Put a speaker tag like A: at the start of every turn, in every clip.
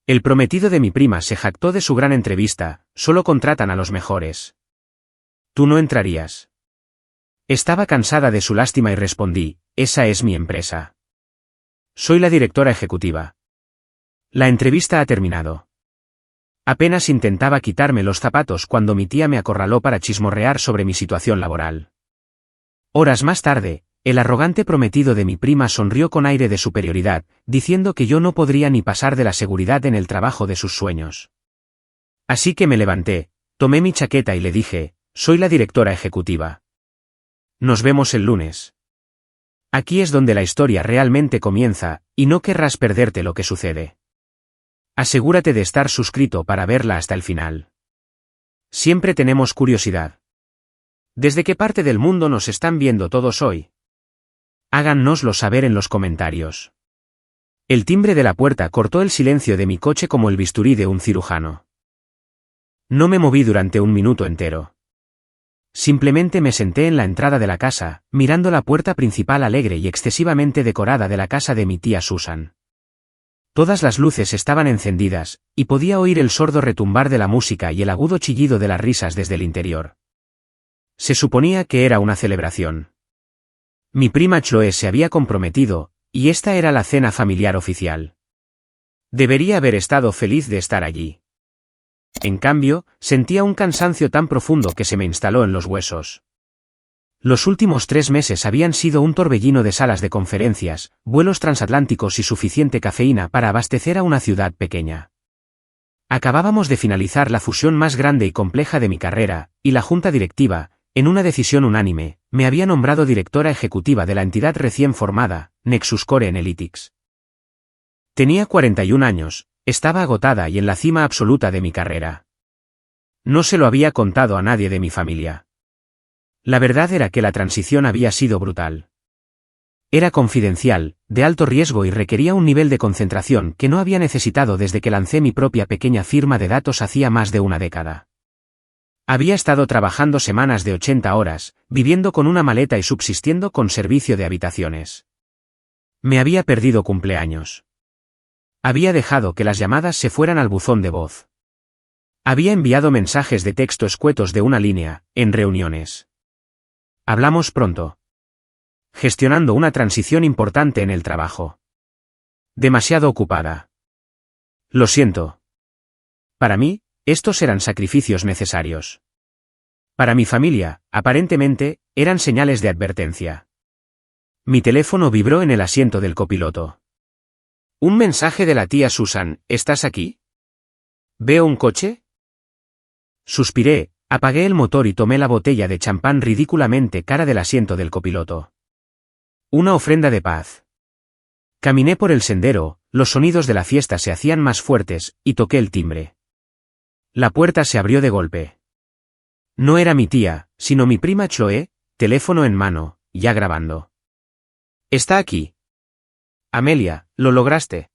A: El prometido de mi prima se jactó de su gran entrevista, solo contratan a los mejores. ¿Tú no entrarías? Estaba cansada de su lástima y respondí, esa es mi empresa. Soy la directora ejecutiva. La entrevista ha terminado. Apenas intentaba quitarme los zapatos cuando mi tía me acorraló para chismorrear sobre mi situación laboral. Horas más tarde, el arrogante prometido de mi prima sonrió con aire de superioridad, diciendo que yo no podría ni pasar de la seguridad en el trabajo de sus sueños. Así que me levanté, tomé mi chaqueta y le dije, soy la directora ejecutiva. Nos vemos el lunes. Aquí es donde la historia realmente comienza, y no querrás perderte lo que sucede. Asegúrate de estar suscrito para verla hasta el final. Siempre tenemos curiosidad. ¿Desde qué parte del mundo nos están viendo todos hoy? Háganoslo saber en los comentarios. El timbre de la puerta cortó el silencio de mi coche como el bisturí de un cirujano. No me moví durante un minuto entero. Simplemente me senté en la entrada de la casa, mirando la puerta principal alegre y excesivamente decorada de la casa de mi tía Susan. Todas las luces estaban encendidas, y podía oír el sordo retumbar de la música y el agudo chillido de las risas desde el interior. Se suponía que era una celebración. Mi prima Chloe se había comprometido, y esta era la cena familiar oficial. Debería haber estado feliz de estar allí. En cambio, sentía un cansancio tan profundo que se me instaló en los huesos. Los últimos 3 meses habían sido un torbellino de salas de conferencias, vuelos transatlánticos y suficiente cafeína para abastecer a una ciudad pequeña. Acabábamos de finalizar la fusión más grande y compleja de mi carrera, y la junta directiva, en una decisión unánime, me había nombrado directora ejecutiva de la entidad recién formada, Nexus Core Analytics. Tenía 41 años, estaba agotada y en la cima absoluta de mi carrera. No se lo había contado a nadie de mi familia. La verdad era que la transición había sido brutal. Era confidencial, de alto riesgo y requería un nivel de concentración que no había necesitado desde que lancé mi propia pequeña firma de datos hacía más de una década. Había estado trabajando semanas de 80 horas, viviendo con una maleta y subsistiendo con servicio de habitaciones. Me había perdido cumpleaños. Había dejado que las llamadas se fueran al buzón de voz. Había enviado mensajes de texto escuetos de una línea, en reuniones. Hablamos pronto. Gestionando una transición importante en el trabajo. Demasiado ocupada. Lo siento. Para mí, estos eran sacrificios necesarios. Para mi familia, aparentemente, eran señales de advertencia. Mi teléfono vibró en el asiento del copiloto. Un mensaje de la tía Susan, ¿estás aquí? ¿Veo un coche? Suspiré, apagué el motor y tomé la botella de champán ridículamente cara del asiento del copiloto. Una ofrenda de paz. Caminé por el sendero, los sonidos de la fiesta se hacían más fuertes, y toqué el timbre. La puerta se abrió de golpe. No era mi tía, sino mi prima Chloe, teléfono en mano, ya grabando. ¿Está aquí? Amelia, lo lograste.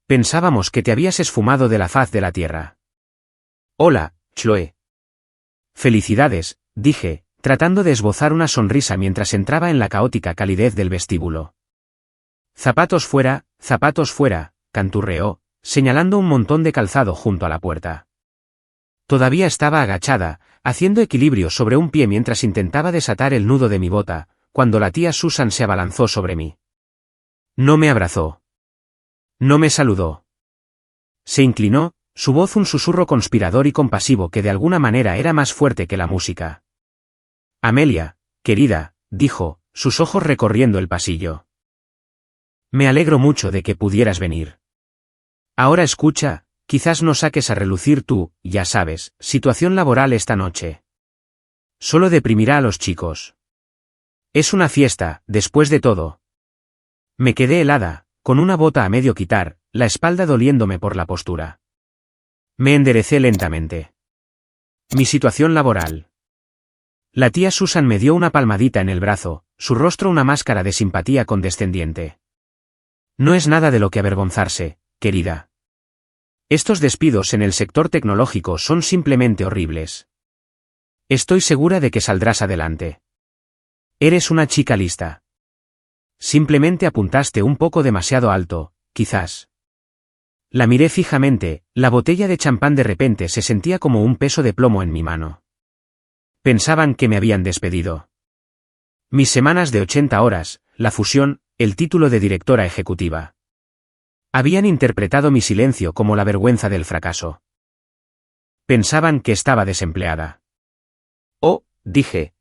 A: Pensábamos que te habías esfumado de la faz de la tierra. Hola, Chloe. Felicidades, dije, tratando de esbozar una sonrisa mientras entraba en la caótica calidez del vestíbulo. Zapatos fuera, canturreó, señalando un montón de calzado junto a la puerta. Todavía estaba agachada, haciendo equilibrio sobre un pie mientras intentaba desatar el nudo de mi bota, cuando la tía Susan se abalanzó sobre mí. No me abrazó. No me saludó. Se inclinó, su voz un susurro conspirador y compasivo que de alguna manera era más fuerte que la música. Amelia, querida, dijo, sus ojos recorriendo el pasillo. Me alegro mucho de que pudieras venir. Ahora escucha, quizás no saques a relucir tú, ya sabes, situación laboral esta noche. Solo deprimirá a los chicos. Es una fiesta, después de todo. Me quedé helada, con una bota a medio quitar, la espalda doliéndome por la postura. Me enderecé lentamente. Mi situación laboral. La tía Susan me dio una palmadita en el brazo, su rostro una máscara de simpatía condescendiente. No es nada de lo que avergonzarse, querida. Estos despidos en el sector tecnológico son simplemente horribles. Estoy segura de que saldrás adelante. Eres una chica lista. Simplemente apuntaste un poco demasiado alto, quizás. La miré fijamente, la botella de champán de repente se sentía como un peso de plomo en mi mano. Pensaban que me habían despedido. Mis semanas de 80 horas, la fusión, el título de directora ejecutiva. Habían interpretado mi silencio como la vergüenza del fracaso. Pensaban que estaba desempleada. Oh, dije.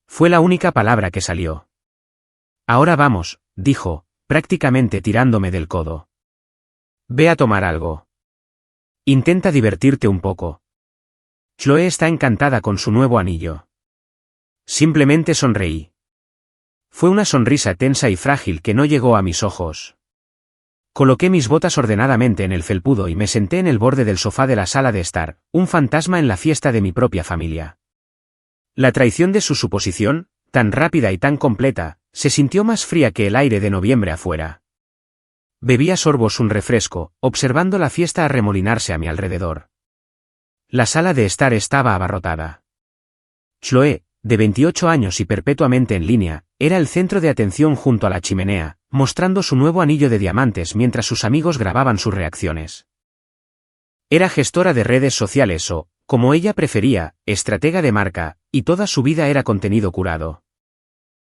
A: Fue la única palabra que salió. Ahora vamos, dijo, prácticamente tirándome del codo. Ve a tomar algo. Intenta divertirte un poco. Chloe está encantada con su nuevo anillo. Simplemente sonreí. Fue una sonrisa tensa y frágil que no llegó a mis ojos. Coloqué mis botas ordenadamente en el felpudo y me senté en el borde del sofá de la sala de estar, un fantasma en la fiesta de mi propia familia. La traición de su suposición, tan rápida y tan completa, se sintió más fría que el aire de noviembre afuera. Bebí a sorbos un refresco, observando la fiesta arremolinarse a mi alrededor. La sala de estar estaba abarrotada. Chloe, de 28 años y perpetuamente en línea, era el centro de atención junto a la chimenea, mostrando su nuevo anillo de diamantes mientras sus amigos grababan sus reacciones. Era gestora de redes sociales o, como ella prefería, estratega de marca, y toda su vida era contenido curado.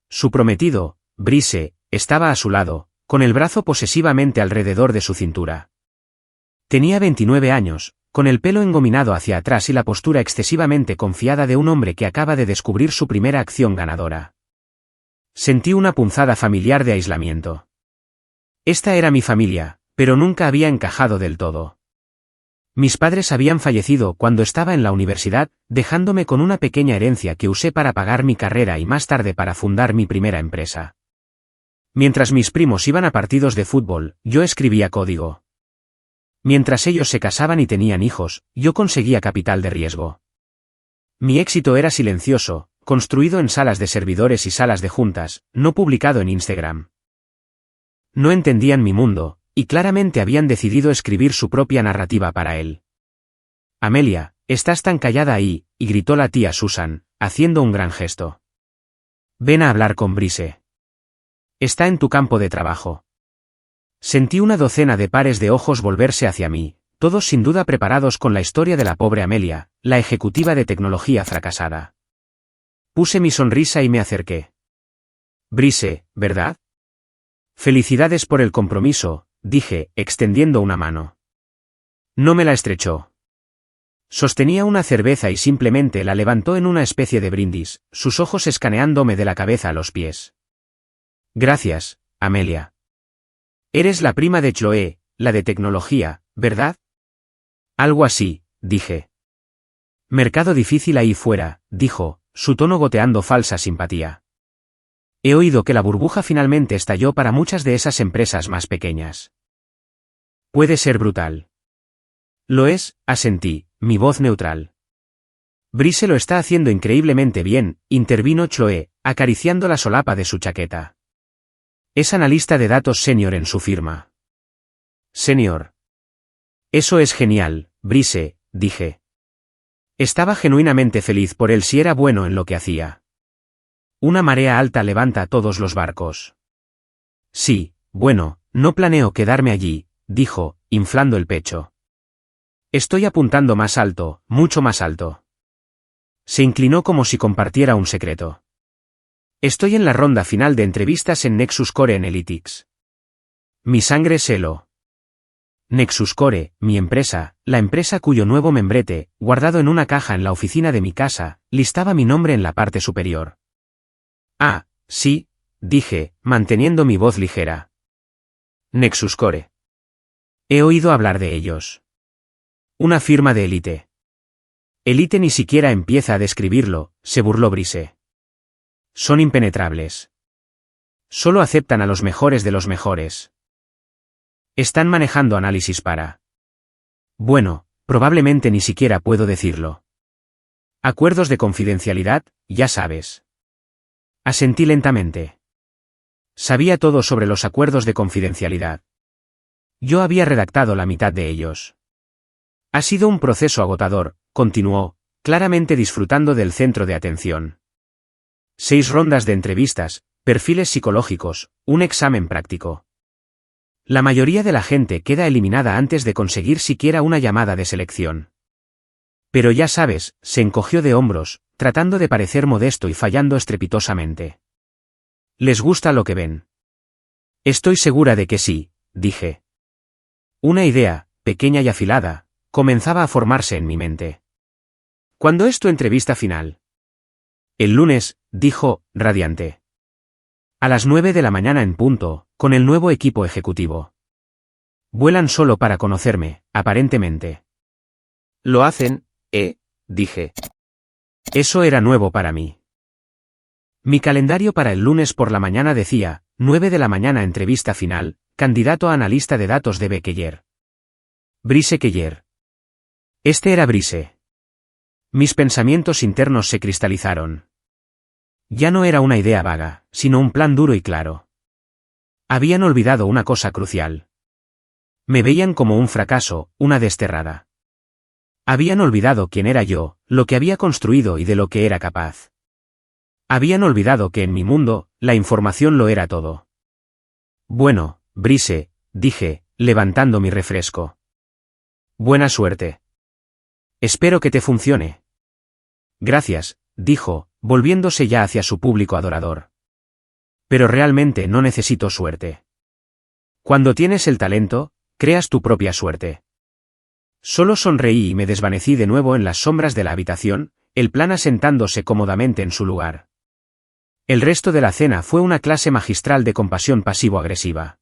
A: Su prometido, Brice, estaba a su lado, con el brazo posesivamente alrededor de su cintura. Tenía 29 años, con el pelo engominado hacia atrás y la postura excesivamente confiada de un hombre que acaba de descubrir su primera acción ganadora. Sentí una punzada familiar de aislamiento. Esta era mi familia, pero nunca había encajado del todo. Mis padres habían fallecido cuando estaba en la universidad, dejándome con una pequeña herencia que usé para pagar mi carrera y más tarde para fundar mi primera empresa. Mientras mis primos iban a partidos de fútbol, yo escribía código. Mientras ellos se casaban y tenían hijos, yo conseguía capital de riesgo. Mi éxito era silencioso, construido en salas de servidores y salas de juntas, no publicado en Instagram. No entendían mi mundo, y claramente habían decidido escribir su propia narrativa para él. Amelia, estás tan callada ahí, y gritó la tía Susan, haciendo un gran gesto. Ven a hablar con Brice. Está en tu campo de trabajo. Sentí una docena de pares de ojos volverse hacia mí, todos sin duda preparados con la historia de la pobre Amelia, la ejecutiva de tecnología fracasada. Puse mi sonrisa y me acerqué. Brice, ¿verdad? Felicidades por el compromiso, dije, extendiendo una mano. No me la estrechó. Sostenía una cerveza y simplemente la levantó en una especie de brindis, sus ojos escaneándome de la cabeza a los pies. Gracias, Amelia. Eres la prima de Chloe, la de tecnología, ¿verdad? Algo así, dije. Mercado difícil ahí fuera, dijo, su tono goteando falsa simpatía. He oído que la burbuja finalmente estalló para muchas de esas empresas más pequeñas. Puede ser brutal. Lo es, asentí, mi voz neutral. Brice lo está haciendo increíblemente bien, intervino Chloe, acariciando la solapa de su chaqueta. Es analista de datos senior en su firma. Senior. Eso es genial, Brice, dije. Estaba genuinamente feliz por él si era bueno en lo que hacía. Una marea alta levanta a todos los barcos. Sí, bueno, no planeo quedarme allí, dijo, inflando el pecho. Estoy apuntando más alto, mucho más alto. Se inclinó como si compartiera un secreto. Estoy en la ronda final de entrevistas en Nexus Core Analytics. Mi sangre se heló. Nexus Core, mi empresa, la empresa cuyo nuevo membrete, guardado en una caja en la oficina de mi casa, listaba mi nombre en la parte superior. Ah, sí, dije, manteniendo mi voz ligera. Nexus Core. He oído hablar de ellos. Una firma de élite. Élite ni siquiera empieza a describirlo, se burló Brice. Son impenetrables. Solo aceptan a los mejores de los mejores. Están manejando análisis para... Bueno, probablemente ni siquiera puedo decirlo. Acuerdos de confidencialidad, ya sabes. Asentí lentamente. Sabía todo sobre los acuerdos de confidencialidad. Yo había redactado la mitad de ellos. Ha sido un proceso agotador, continuó, claramente disfrutando del centro de atención. 6 rondas de entrevistas, perfiles psicológicos, un examen práctico. La mayoría de la gente queda eliminada antes de conseguir siquiera una llamada de selección. Pero ya sabes, se encogió de hombros, tratando de parecer modesto y fallando estrepitosamente. ¿Les gusta lo que ven? Estoy segura de que sí, dije. Una idea, pequeña y afilada, comenzaba a formarse en mi mente. ¿Cuándo es tu entrevista final? El lunes, dijo, radiante. A las 9 de la mañana en punto, con el nuevo equipo ejecutivo. Vuelan solo para conocerme, aparentemente.
B: Lo hacen, dije.
A: Eso era nuevo para mí. Mi calendario para el lunes por la mañana decía, 9 de la mañana entrevista final, candidato a analista de datos de Bekeyer. Brice Keller. Este era Brice. Mis pensamientos internos se cristalizaron. Ya no era una idea vaga, sino un plan duro y claro. Habían olvidado una cosa crucial. Me veían como un fracaso, una desterrada. Habían olvidado quién era yo, lo que había construido y de lo que era capaz. Habían olvidado que en mi mundo, la información lo era todo. Bueno, Brice, dije, levantando mi refresco. Buena suerte. Espero que te funcione. Gracias, dijo, volviéndose ya hacia su público adorador. Pero realmente no necesito suerte. Cuando tienes el talento, creas tu propia suerte. Solo sonreí y me desvanecí de nuevo en las sombras de la habitación, el plan asentándose cómodamente en su lugar. El resto de la cena fue una clase magistral de compasión pasivo-agresiva.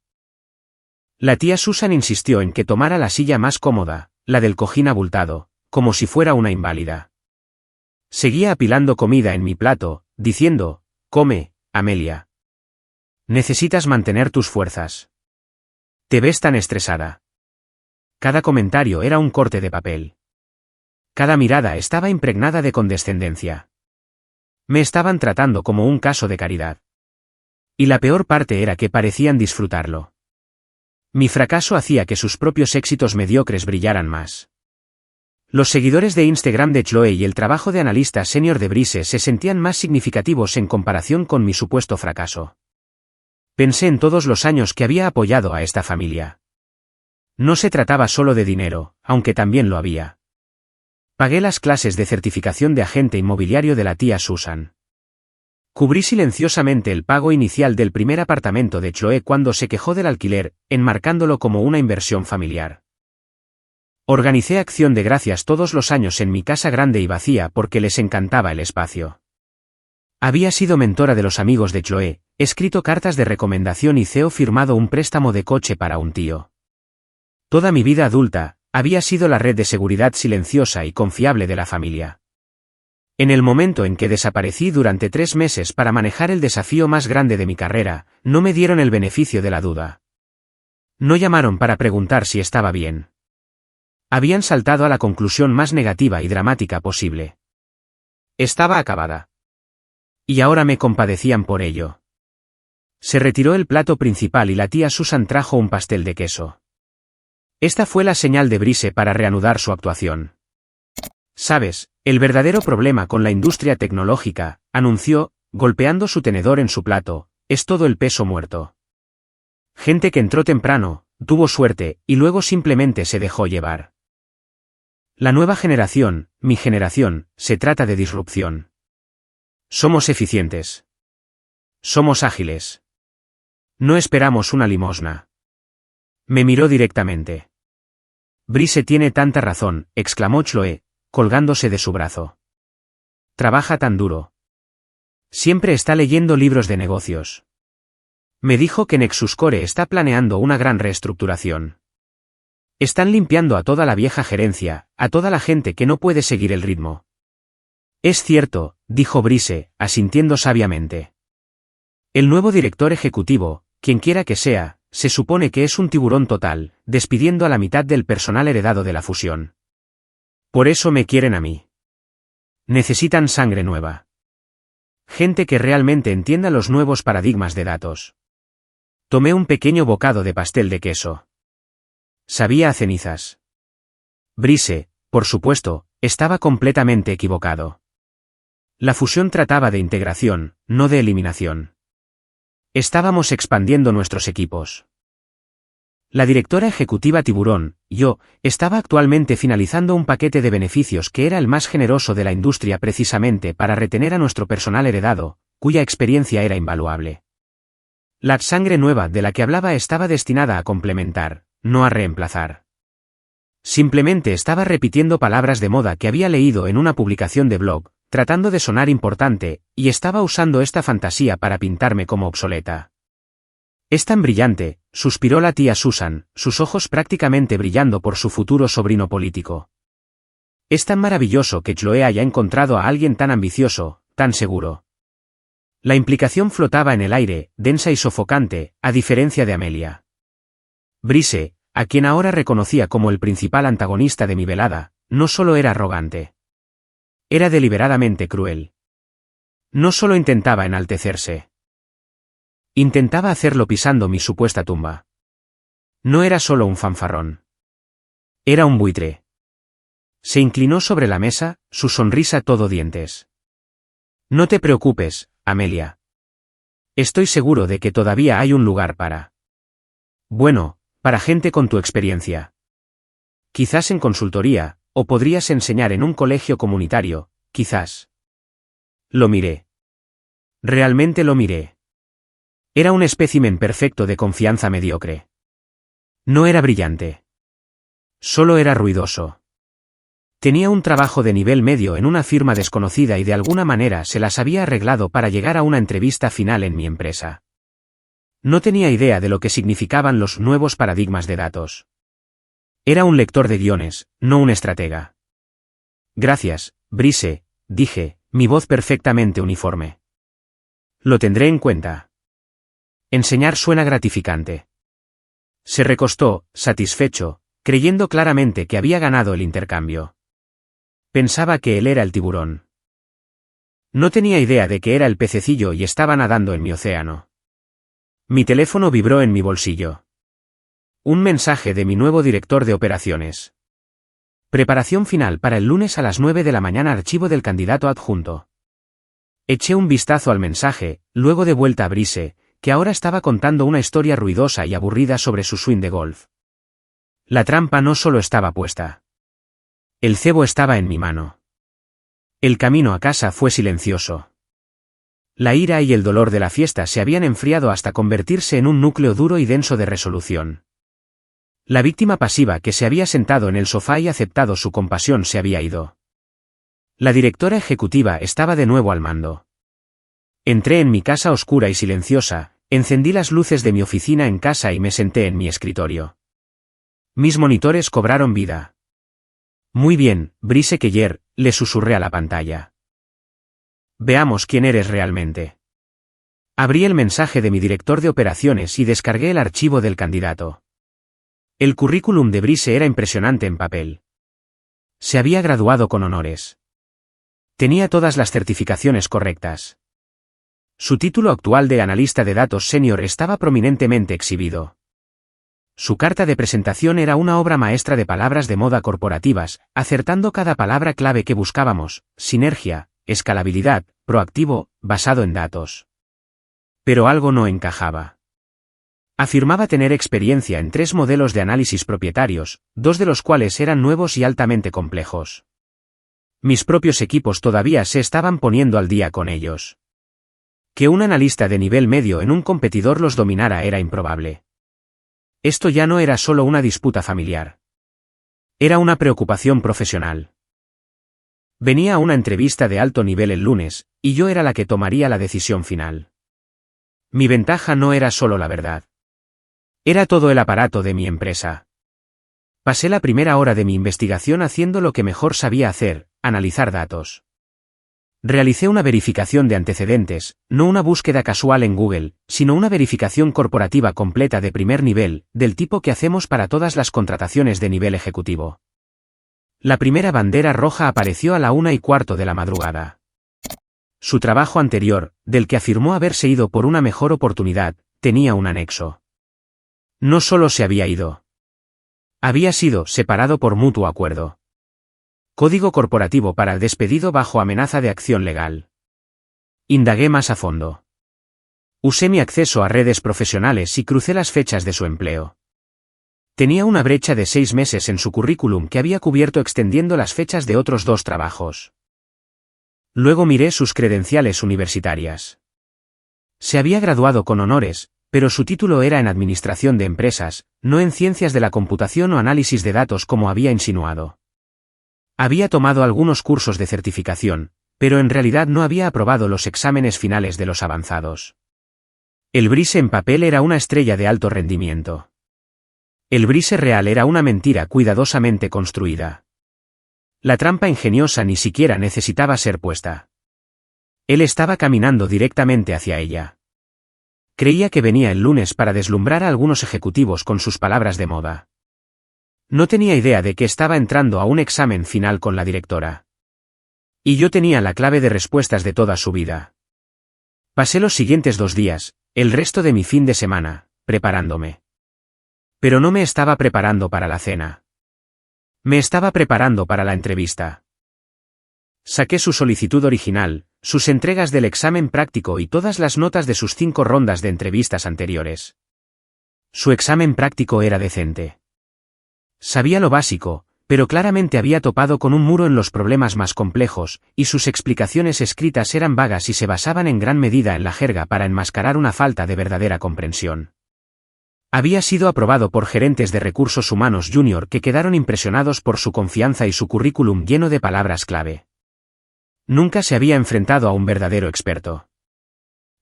A: La tía Susan insistió en que tomara la silla más cómoda, la del cojín abultado, como si fuera una inválida. Seguía apilando comida en mi plato, diciendo, come, Amelia. Necesitas mantener tus fuerzas. Te ves tan estresada. Cada comentario era un corte de papel. Cada mirada estaba impregnada de condescendencia. Me estaban tratando como un caso de caridad. Y la peor parte era que parecían disfrutarlo. Mi fracaso hacía que sus propios éxitos mediocres brillaran más. Los seguidores de Instagram de Chloe y el trabajo de analista senior de Brice se sentían más significativos en comparación con mi supuesto fracaso. Pensé en todos los años que había apoyado a esta familia. No se trataba solo de dinero, aunque también lo había. Pagué las clases de certificación de agente inmobiliario de la tía Susan. Cubrí silenciosamente el pago inicial del primer apartamento de Chloe cuando se quejó del alquiler, enmarcándolo como una inversión familiar. Organicé acción de gracias todos los años en mi casa grande y vacía porque les encantaba el espacio. Había sido mentora de los amigos de Chloe, escrito cartas de recomendación y firmado un préstamo de coche para un tío. Toda mi vida adulta, había sido la red de seguridad silenciosa y confiable de la familia. En el momento en que desaparecí durante 3 meses para manejar el desafío más grande de mi carrera, no me dieron el beneficio de la duda. No llamaron para preguntar si estaba bien. Habían saltado a la conclusión más negativa y dramática posible. Estaba acabada. Y ahora me compadecían por ello. Se retiró el plato principal y la tía Susan trajo un pastel de queso. Esta fue la señal de Brice para reanudar su actuación. Sabes, el verdadero problema con la industria tecnológica, anunció, golpeando su tenedor en su plato, es todo el peso muerto. Gente que entró temprano, tuvo suerte, y luego simplemente se dejó llevar. La nueva generación, mi generación, se trata de disrupción. Somos eficientes. Somos ágiles. No esperamos una limosna. Me miró directamente. Brice tiene tanta razón, exclamó Chloe, colgándose de su brazo. Trabaja tan duro. Siempre está leyendo libros de negocios. Me dijo que Nexus Core está planeando una gran reestructuración. Están limpiando a toda la vieja gerencia, a toda la gente que no puede seguir el ritmo. Es cierto, dijo Brice, asintiendo sabiamente. El nuevo director ejecutivo, quien quiera que sea, se supone que es un tiburón total, despidiendo a la mitad del personal heredado de la fusión. Por eso me quieren a mí. Necesitan sangre nueva. Gente que realmente entienda los nuevos paradigmas de datos. Tomé un pequeño bocado de pastel de queso. Sabía a cenizas. Brice, por supuesto, estaba completamente equivocado. La fusión trataba de integración, no de eliminación. Estábamos expandiendo nuestros equipos. La directora ejecutiva Tiburón, yo, estaba actualmente finalizando un paquete de beneficios que era el más generoso de la industria precisamente para retener a nuestro personal heredado, cuya experiencia era invaluable. La sangre nueva de la que hablaba estaba destinada a complementar, no a reemplazar. Simplemente estaba repitiendo palabras de moda que había leído en una publicación de blog, tratando de sonar importante, y estaba usando esta fantasía para pintarme como obsoleta. Es tan brillante, suspiró la tía Susan, sus ojos prácticamente brillando por su futuro sobrino político. Es tan maravilloso que Chloe haya encontrado a alguien tan ambicioso, tan seguro. La implicación flotaba en el aire, densa y sofocante, a diferencia de Amelia. Brice, a quien ahora reconocía como el principal antagonista de mi velada, no solo era arrogante. Era deliberadamente cruel. No solo intentaba enaltecerse. Intentaba hacerlo pisando mi supuesta tumba. No era solo un fanfarrón. Era un buitre. Se inclinó sobre la mesa, su sonrisa todo dientes. No te preocupes, Amelia. Estoy seguro de que todavía hay un lugar para... Bueno, para gente con tu experiencia. Quizás en consultoría, o podrías enseñar en un colegio comunitario, quizás. Lo miré. Realmente lo miré. Era un espécimen perfecto de confianza mediocre. No era brillante. Solo era ruidoso. Tenía un trabajo de nivel medio en una firma desconocida y de alguna manera se las había arreglado para llegar a una entrevista final en mi empresa. No tenía idea de lo que significaban los nuevos paradigmas de datos. Era un lector de guiones, no un estratega. Gracias, Brice, dije, mi voz perfectamente uniforme. Lo tendré en cuenta. Enseñar suena gratificante. Se recostó, satisfecho, creyendo claramente que había ganado el intercambio. Pensaba que él era el tiburón. No tenía idea de que era el pececillo y estaba nadando en mi océano. Mi teléfono vibró en mi bolsillo. Un mensaje de mi nuevo director de operaciones. Preparación final para el lunes a las 9 de la mañana. Archivo del candidato adjunto. Eché un vistazo al mensaje, luego de vuelta a Brice, que ahora estaba contando una historia ruidosa y aburrida sobre su swing de golf. La trampa no solo estaba puesta. El cebo estaba en mi mano. El camino a casa fue silencioso. La ira y el dolor de la fiesta se habían enfriado hasta convertirse en un núcleo duro y denso de resolución. La víctima pasiva que se había sentado en el sofá y aceptado su compasión se había ido. La directora ejecutiva estaba de nuevo al mando. Entré en mi casa oscura y silenciosa, encendí las luces de mi oficina en casa y me senté en mi escritorio. Mis monitores cobraron vida. Muy bien, Brice Keller, le susurré a la pantalla. Veamos quién eres realmente. Abrí el mensaje de mi director de operaciones y descargué el archivo del candidato. El currículum de Brice era impresionante en papel. Se había graduado con honores. Tenía todas las certificaciones correctas. Su título actual de analista de datos senior estaba prominentemente exhibido. Su carta de presentación era una obra maestra de palabras de moda corporativas, acertando cada palabra clave que buscábamos: sinergia, escalabilidad, proactivo, basado en datos. Pero algo no encajaba. Afirmaba tener experiencia en 3 modelos de análisis propietarios, 2 de los cuales eran nuevos y altamente complejos. Mis propios equipos todavía se estaban poniendo al día con ellos. Que un analista de nivel medio en un competidor los dominara era improbable. Esto ya no era solo una disputa familiar. Era una preocupación profesional. Venía a una entrevista de alto nivel el lunes, y yo era la que tomaría la decisión final. Mi ventaja no era solo la verdad. Era todo el aparato de mi empresa. Pasé la primera hora de mi investigación haciendo lo que mejor sabía hacer: analizar datos. Realicé una verificación de antecedentes, no una búsqueda casual en Google, sino una verificación corporativa completa de primer nivel, del tipo que hacemos para todas las contrataciones de nivel ejecutivo. La primera bandera roja apareció a la 1:15 de la madrugada. Su trabajo anterior, del que afirmó haberse ido por una mejor oportunidad, tenía un anexo. No solo se había ido. Había sido separado por mutuo acuerdo. Código corporativo para el despedido bajo amenaza de acción legal. Indagué más a fondo. Usé mi acceso a redes profesionales y crucé las fechas de su empleo. Tenía una brecha de 6 meses en su currículum que había cubierto extendiendo las fechas de otros 2 trabajos. Luego miré sus credenciales universitarias. Se había graduado con honores, pero su título era en Administración de Empresas, no en Ciencias de la Computación o Análisis de Datos como había insinuado. Había tomado algunos cursos de certificación, pero en realidad no había aprobado los exámenes finales de los avanzados. El Brise en papel era una estrella de alto rendimiento. El Brise real era una mentira cuidadosamente construida. La trampa ingeniosa ni siquiera necesitaba ser puesta. Él estaba caminando directamente hacia ella. Creía que venía el lunes para deslumbrar a algunos ejecutivos con sus palabras de moda. No tenía idea de que estaba entrando a un examen final con la directora. Y yo tenía la clave de respuestas de toda su vida. Pasé los siguientes 2 días, el resto de mi fin de semana, preparándome. Pero no me estaba preparando para la cena. Me estaba preparando para la entrevista. Saqué su solicitud original, sus entregas del examen práctico y todas las notas de sus 5 rondas de entrevistas anteriores. Su examen práctico era decente. Sabía lo básico, pero claramente había topado con un muro en los problemas más complejos, y sus explicaciones escritas eran vagas y se basaban en gran medida en la jerga para enmascarar una falta de verdadera comprensión. Había sido aprobado por gerentes de recursos humanos junior que quedaron impresionados por su confianza y su currículum lleno de palabras clave. Nunca se había enfrentado a un verdadero experto.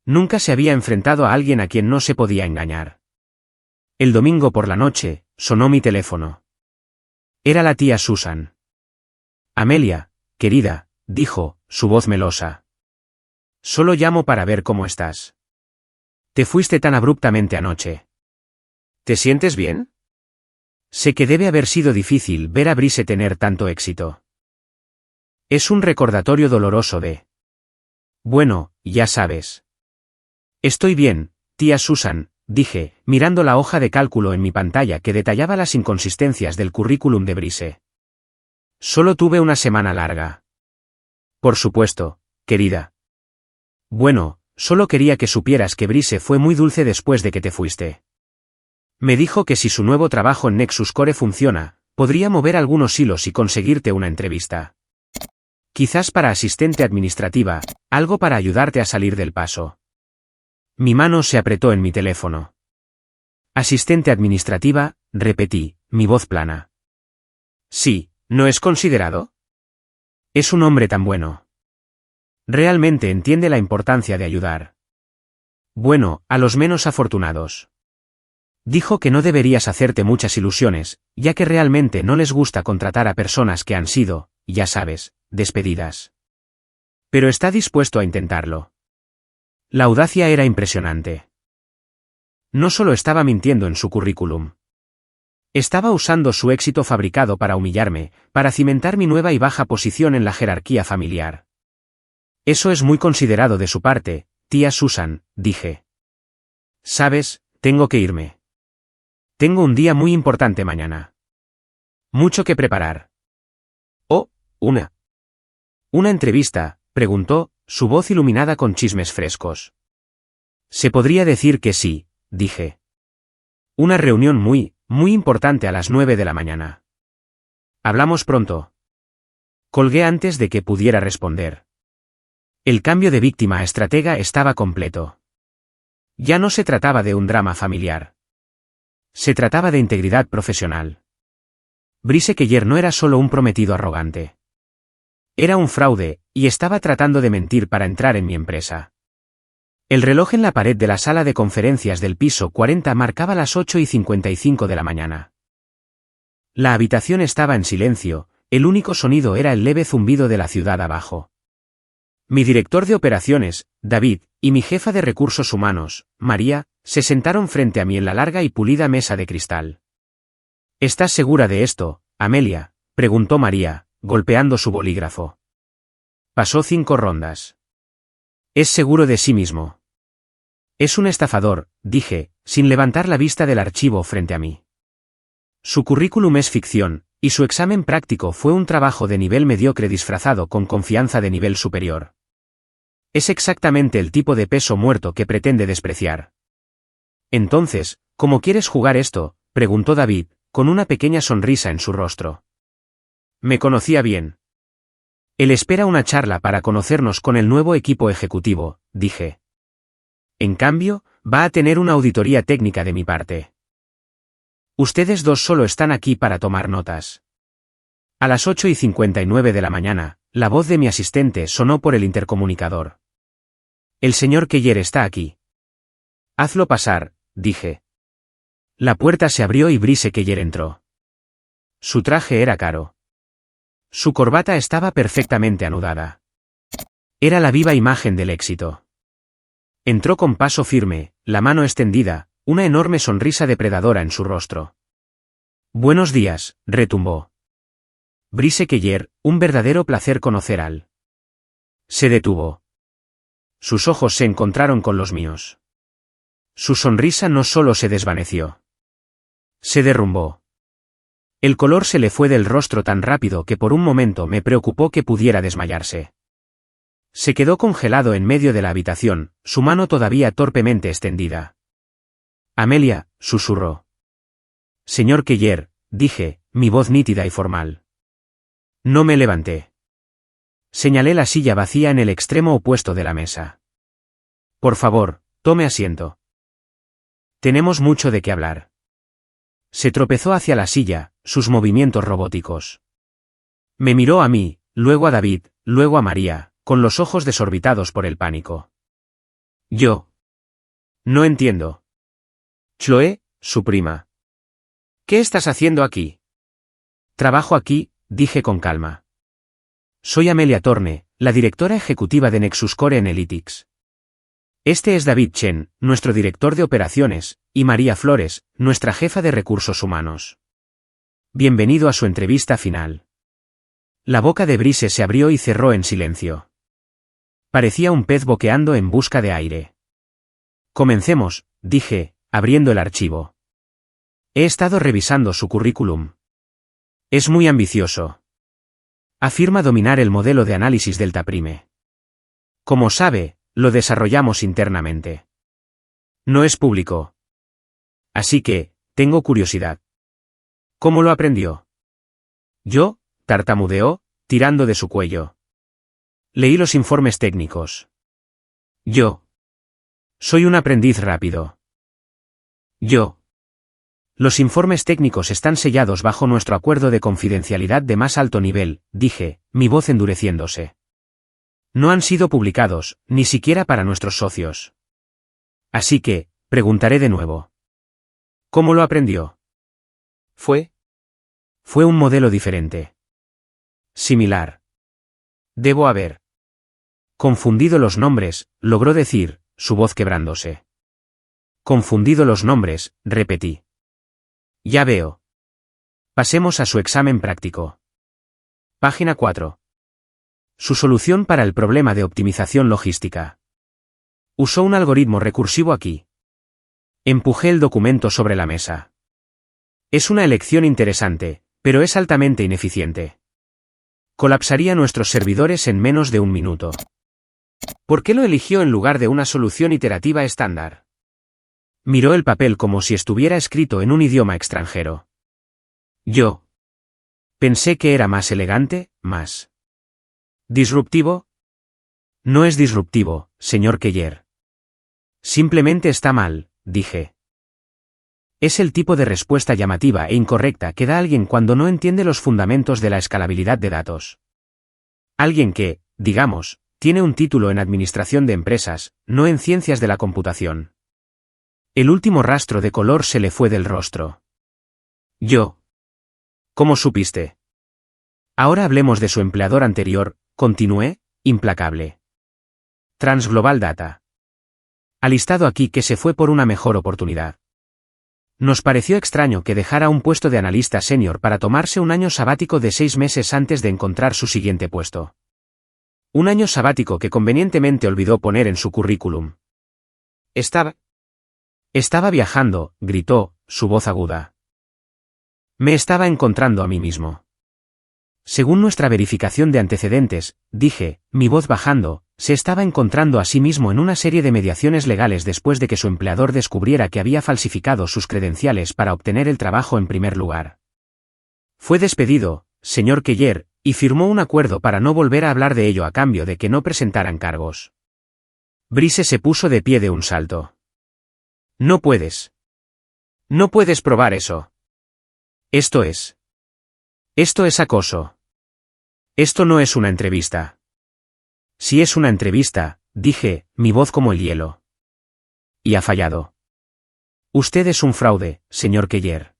A: Nunca se había enfrentado a alguien a quien no se podía engañar. El domingo por la noche, sonó mi teléfono. Era la tía Susan. Amelia, querida, dijo, su voz melosa. Solo llamo para ver cómo estás. Te fuiste tan abruptamente anoche.
B: ¿Te sientes bien?
A: Sé que debe haber sido difícil ver a Brise tener tanto éxito. Es un recordatorio doloroso de... Bueno, ya sabes. Estoy bien, tía Susan, dije, mirando la hoja de cálculo en mi pantalla que detallaba las inconsistencias del currículum de Brise. Solo tuve una semana larga. Por supuesto, querida. Bueno, solo quería que supieras que Brise fue muy dulce después de que te fuiste. Me dijo que si su nuevo trabajo en Nexus Core funciona, podría mover algunos hilos y conseguirte una entrevista. Quizás para asistente administrativa, algo para ayudarte a salir del paso. Mi mano se apretó en mi teléfono. Asistente administrativa, repetí, mi voz plana. Sí, ¿no es considerado? Es un hombre tan bueno. Realmente entiende la importancia de ayudar. Bueno, a los menos afortunados. Dijo que no deberías hacerte muchas ilusiones, ya que realmente no les gusta contratar a personas que han sido, ya sabes, despedidas. Pero está dispuesto a intentarlo. La audacia era impresionante. No solo estaba mintiendo en su currículum. Estaba usando su éxito fabricado para humillarme, para cimentar mi nueva y baja posición en la jerarquía familiar. Eso es muy considerado de su parte, tía Susan, dije. Sabes, tengo que irme. Tengo un día muy importante mañana. Mucho que preparar.
B: Oh, una.
A: ¿Una entrevista?, preguntó, su voz iluminada con chismes frescos. Se podría decir que sí, dije. Una reunión muy importante a las 9 de la mañana. ¿Hablamos pronto? Colgué antes de que pudiera responder. El cambio de víctima a estratega estaba completo. Ya no se trataba de un drama familiar. Se trataba de integridad profesional. Brise Keller no era solo un prometido arrogante. Era un fraude, y estaba tratando de mentir para entrar en mi empresa. El reloj en la pared de la sala de conferencias del piso 40 marcaba las 8:55 de la mañana. La habitación estaba en silencio, el único sonido era el leve zumbido de la ciudad abajo. Mi director de operaciones, David, y mi jefa de recursos humanos, María, se sentaron frente a mí en la larga y pulida mesa de cristal. ¿Estás segura de esto, Amelia?, preguntó María, golpeando su bolígrafo. Pasó 5 rondas. Es seguro de sí mismo. Es un estafador, dije, sin levantar la vista del archivo frente a mí. Su currículum es ficción, y su examen práctico fue un trabajo de nivel mediocre disfrazado con confianza de nivel superior. Es exactamente el tipo de peso muerto que pretende despreciar. Entonces, ¿cómo quieres jugar esto?, preguntó David, con una pequeña sonrisa en su rostro. Me conocía bien. Él espera una charla para conocernos con el nuevo equipo ejecutivo, dije. En cambio, va a tener una auditoría técnica de mi parte. Ustedes dos solo están aquí para tomar notas. A las 8:59 de la mañana, la voz de mi asistente sonó por el intercomunicador. El señor Keller está aquí. Hazlo pasar, dije. La puerta se abrió y Brice Keller entró. Su traje era caro. Su corbata estaba perfectamente anudada. Era la viva imagen del éxito. Entró con paso firme, la mano extendida, una enorme sonrisa depredadora en su rostro. Buenos días, retumbó. Brice Keller, un verdadero placer conocer al. Se detuvo. Sus ojos se encontraron con los míos. Su sonrisa no solo se desvaneció. Se derrumbó. El color se le fue del rostro tan rápido que por un momento me preocupó que pudiera desmayarse. Se quedó congelado en medio de la habitación, su mano todavía torpemente extendida. Amelia, susurró. Señor Keller, dije, mi voz nítida y formal. No me levanté. Señalé la silla vacía en el extremo opuesto de la mesa. Por favor, tome asiento. Tenemos mucho de qué hablar. Se tropezó hacia la silla, sus movimientos robóticos. Me miró a mí, luego a David, luego a María, con los ojos desorbitados por el pánico. Yo. No entiendo. Chloé, su prima. ¿Qué estás haciendo aquí? Trabajo aquí, dije con calma. Soy Amelia Thorne, la directora ejecutiva de Nexus Core Analytics. Este es David Chen, nuestro director de operaciones, y María Flores, nuestra jefa de recursos humanos. Bienvenido a su entrevista final. La boca de Brice se abrió y cerró en silencio. Parecía un pez boqueando en busca de aire. Comencemos, dije, abriendo el archivo. He estado revisando su currículum. Es muy ambicioso. Afirma dominar el modelo de análisis Delta Prime. Como sabe, lo desarrollamos internamente. No es público. Así que, tengo curiosidad. ¿Cómo lo aprendió? Yo, tartamudeó, tirando de su cuello. Leí los informes técnicos. Yo. Soy un aprendiz rápido. Yo. Los informes técnicos están sellados bajo nuestro acuerdo de confidencialidad de más alto nivel, dije, mi voz endureciéndose. No han sido publicados, ni siquiera para nuestros socios. Así que, preguntaré de nuevo. ¿Cómo lo aprendió? Fue un modelo diferente. Similar. Debo haber confundido los nombres, logró decir, su voz quebrándose. Confundido los nombres, repetí. Ya veo. Pasemos a su examen práctico. Página 4. Su solución para el problema de optimización logística. Usó un algoritmo recursivo aquí. Empujé el documento sobre la mesa. Es una elección interesante, pero es altamente ineficiente. Colapsaría nuestros servidores en menos de un minuto. ¿Por qué lo eligió en lugar de una solución iterativa estándar? Miró el papel como si estuviera escrito en un idioma extranjero. Yo. Pensé que era más elegante, más disruptivo. No es disruptivo, señor Keller. Simplemente está mal, dije. Es el tipo de respuesta llamativa e incorrecta que da alguien cuando no entiende los fundamentos de la escalabilidad de datos. Alguien que, digamos, tiene un título en administración de empresas, no en ciencias de la computación. El último rastro de color se le fue del rostro. Yo. ¿Cómo supiste? Ahora hablemos de su empleador anterior, continué, implacable. Transglobal Data. Alistado aquí que se fue por una mejor oportunidad. Nos pareció extraño que dejara un puesto de analista senior para tomarse un año sabático de 6 meses antes de encontrar su siguiente puesto. Un año sabático que convenientemente olvidó poner en su currículum. Estaba viajando, gritó, su voz aguda. Me estaba encontrando a mí mismo. Según nuestra verificación de antecedentes, dije, mi voz bajando, se estaba encontrando a sí mismo en una serie de mediaciones legales después de que su empleador descubriera que había falsificado sus credenciales para obtener el trabajo en primer lugar. Fue despedido, señor Keller, y firmó un acuerdo para no volver a hablar de ello a cambio de que no presentaran cargos. Brice se puso de pie de un salto. No puedes. No puedes probar eso. Esto es acoso. Esto no es una entrevista. Si es una entrevista, dije, mi voz como el hielo. Y ha fallado. Usted es un fraude, señor Keller.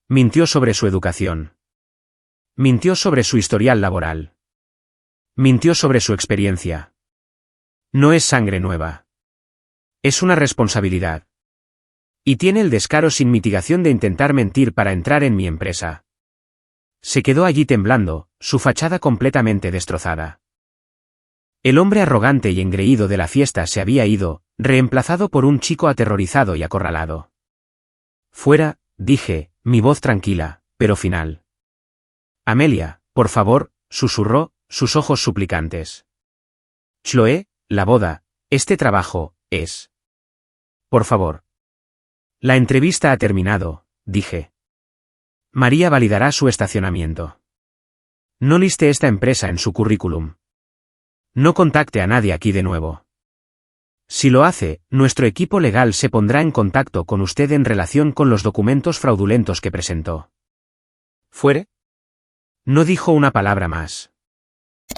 A: Mintió sobre su educación. Mintió sobre su historial laboral. Mintió sobre su experiencia. No es sangre nueva. Es una responsabilidad. Y tiene el descaro sin mitigación de intentar mentir para entrar en mi empresa. Se quedó allí temblando, su fachada completamente destrozada. El hombre arrogante y engreído de la fiesta se había ido, reemplazado por un chico aterrorizado y acorralado. Fuera, dije, mi voz tranquila, pero final. Amelia, por favor, susurró, sus ojos suplicantes. Chloé, la boda, este trabajo, es. Por favor. La entrevista ha terminado, dije. María validará su estacionamiento. No liste esta empresa en su currículum. No contacte a nadie aquí de nuevo. Si lo hace, nuestro equipo legal se pondrá en contacto con usted en relación con los documentos fraudulentos que presentó. ¿Fuere? No dijo una palabra más.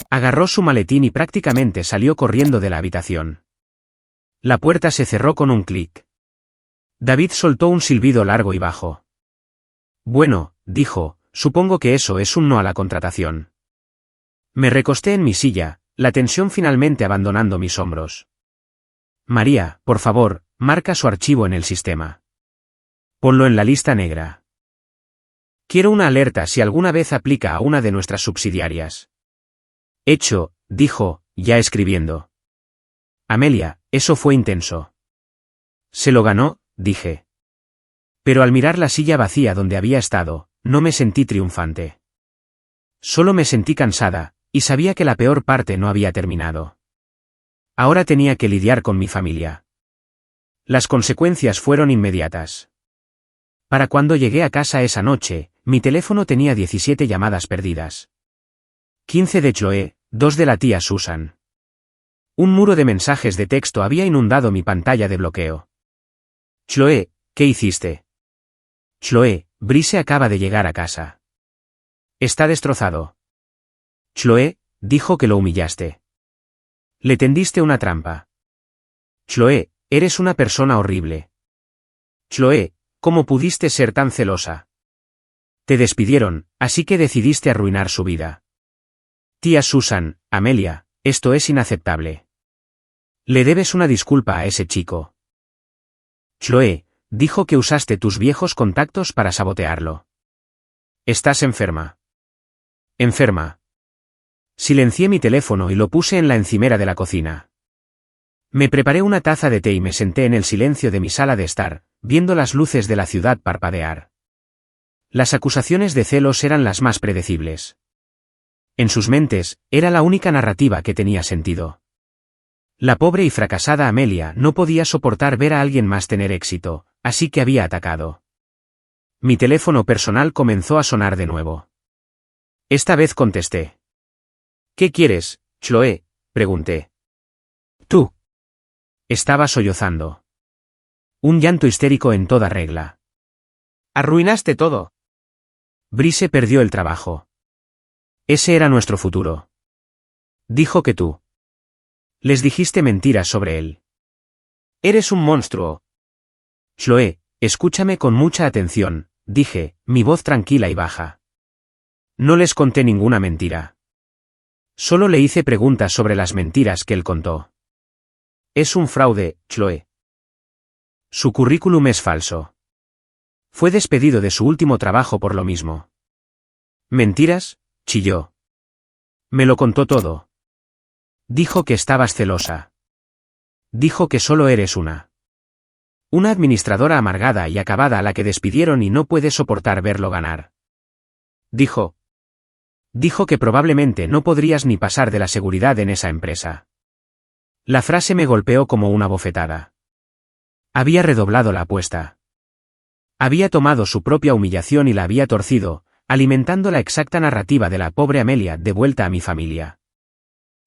A: Agarró su maletín y prácticamente salió corriendo de la habitación. La puerta se cerró con un clic. David soltó un silbido largo y bajo. Bueno, dijo, supongo que eso es un no a la contratación. Me recosté en mi silla, la tensión finalmente abandonando mis hombros. María, por favor, marca su archivo en el sistema. Ponlo en la lista negra. Quiero una alerta si alguna vez aplica a una de nuestras subsidiarias. Hecho, dijo, ya escribiendo. Amelia, eso fue intenso. Se lo ganó, dije. Pero al mirar la silla vacía donde había estado, no me sentí triunfante. Solo me sentí cansada, y sabía que la peor parte no había terminado. Ahora tenía que lidiar con mi familia. Las consecuencias fueron inmediatas. Para cuando llegué a casa esa noche, mi teléfono tenía 17 llamadas perdidas. 15 de Chloé, 2 de la tía Susan. Un muro de mensajes de texto había inundado mi pantalla de bloqueo. Chloé, ¿qué hiciste? Chloé, Brice acaba de llegar a casa. Está destrozado. Chloé, dijo que lo humillaste. Le tendiste una trampa. Chloé, eres una persona horrible. Chloé, ¿cómo pudiste ser tan celosa? Te despidieron, así que decidiste arruinar su vida. Tía Susan, Amelia, esto es inaceptable. Le debes una disculpa a ese chico. Chloé, dijo que usaste tus viejos contactos para sabotearlo. Estás enferma. Enferma. Silencié mi teléfono y lo puse en la encimera de la cocina. Me preparé una taza de té y me senté en el silencio de mi sala de estar, viendo las luces de la ciudad parpadear. Las acusaciones de celos eran las más predecibles. En sus mentes, era la única narrativa que tenía sentido. La pobre y fracasada Amelia no podía soportar ver a alguien más tener éxito, así que había atacado. Mi teléfono personal comenzó a sonar de nuevo. Esta vez contesté. ¿Qué quieres, Chloé?, pregunté. Tú. Estaba sollozando. Un llanto histérico en toda regla. Arruinaste todo. Brice perdió el trabajo. Ese era nuestro futuro. Dijo que tú. Les dijiste mentiras sobre él. Eres un monstruo. Chloé, escúchame con mucha atención, dije, mi voz tranquila y baja. No les conté ninguna mentira. Solo le hice preguntas sobre las mentiras que él contó. Es un fraude, Chloé. Su currículum es falso. Fue despedido de su último trabajo por lo mismo. ¿Mentiras?, chilló. Me lo contó todo. Dijo que estabas celosa. Dijo que solo eres una administradora amargada y acabada a la que despidieron y no puede soportar verlo ganar. Dijo que probablemente no podrías ni pasar de la seguridad en esa empresa. La frase me golpeó como una bofetada. Había redoblado la apuesta. Había tomado su propia humillación y la había torcido, alimentando la exacta narrativa de la pobre Amelia de vuelta a mi familia.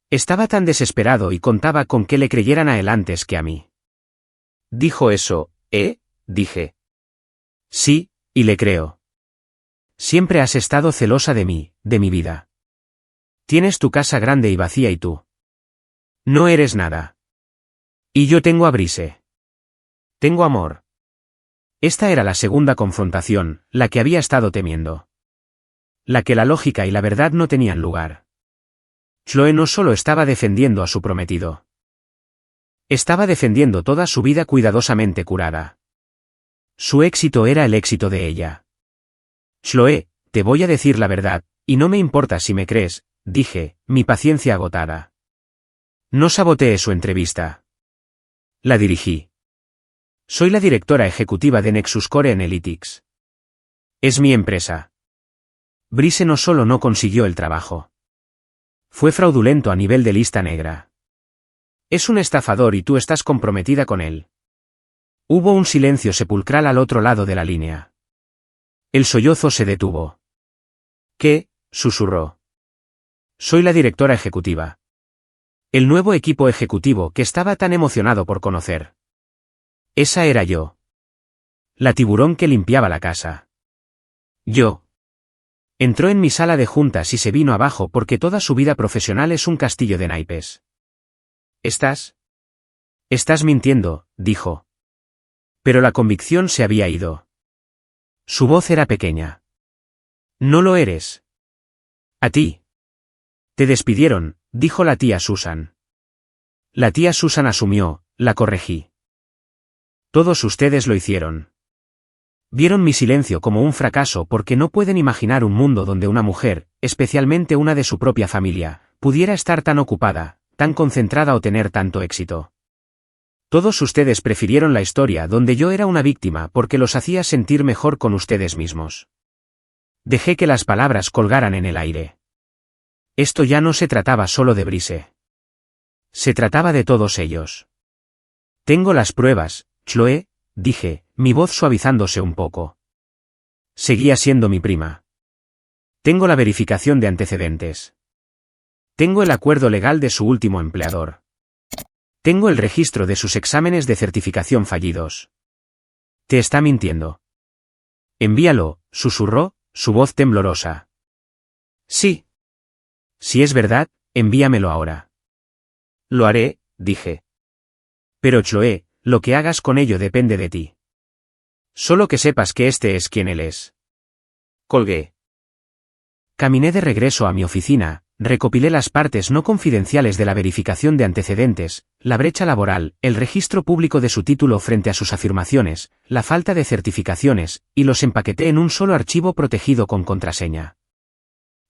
A: Estaba tan desesperado y contaba con que le creyeran a él antes que a mí.
B: Dijo eso, ¿eh? Dije.
A: Sí, y le creo. Siempre has estado celosa de mí, de mi vida. Tienes tu casa grande y vacía y tú. No eres nada. Y yo tengo a Brice. Tengo amor. Esta era la segunda confrontación, la que había estado temiendo. La que la lógica y la verdad no tenían lugar. Chloe no solo estaba defendiendo a su prometido. Estaba defendiendo toda su vida cuidadosamente curada. Su éxito era el éxito de ella. Chloe, te voy a decir la verdad, y no me importa si me crees, dije, mi paciencia agotada. No saboteé su entrevista. La dirigí. Soy la directora ejecutiva de Nexus Core Analytics. Es mi empresa. Brice no solo no consiguió el trabajo. Fue fraudulento a nivel de lista negra. Es un estafador y tú estás comprometida con él. Hubo un silencio sepulcral al otro lado de la línea. El sollozo se detuvo. ¿Qué? Susurró. Soy la directora ejecutiva. El nuevo equipo ejecutivo que estaba tan emocionado por conocer. Esa era yo. La tiburón que limpiaba la casa. Yo. Entró en mi sala de juntas y se vino abajo porque toda su vida profesional es un castillo de naipes. Estás mintiendo, dijo. Pero la convicción se había ido. Su voz era pequeña. No lo eres. A ti. Te despidieron, dijo la tía Susan. La tía Susan asumió, la corregí. Todos ustedes lo hicieron. Vieron mi silencio como un fracaso porque no pueden imaginar un mundo donde una mujer, especialmente una de su propia familia, pudiera estar tan ocupada, tan concentrada o tener tanto éxito. Todos ustedes prefirieron la historia donde yo era una víctima porque los hacía sentir mejor con ustedes mismos. Dejé que las palabras colgaran en el aire. Esto ya no se trataba solo de Brice. Se trataba de todos ellos. Tengo las pruebas, Chloe, dije, mi voz suavizándose un poco. Seguía siendo mi prima. Tengo la verificación de antecedentes. Tengo el acuerdo legal de su último empleador. Tengo el registro de sus exámenes de certificación fallidos. Te está mintiendo. Envíalo, susurró, su voz temblorosa. Sí. Si es verdad, envíamelo ahora. Lo haré, dije. Pero Chloe, lo que hagas con ello depende de ti. Solo que sepas que este es quien él es. Colgué. Caminé de regreso a mi oficina, recopilé las partes no confidenciales de la verificación de antecedentes, la brecha laboral, el registro público de su título frente a sus afirmaciones, la falta de certificaciones, y los empaqueté en un solo archivo protegido con contraseña.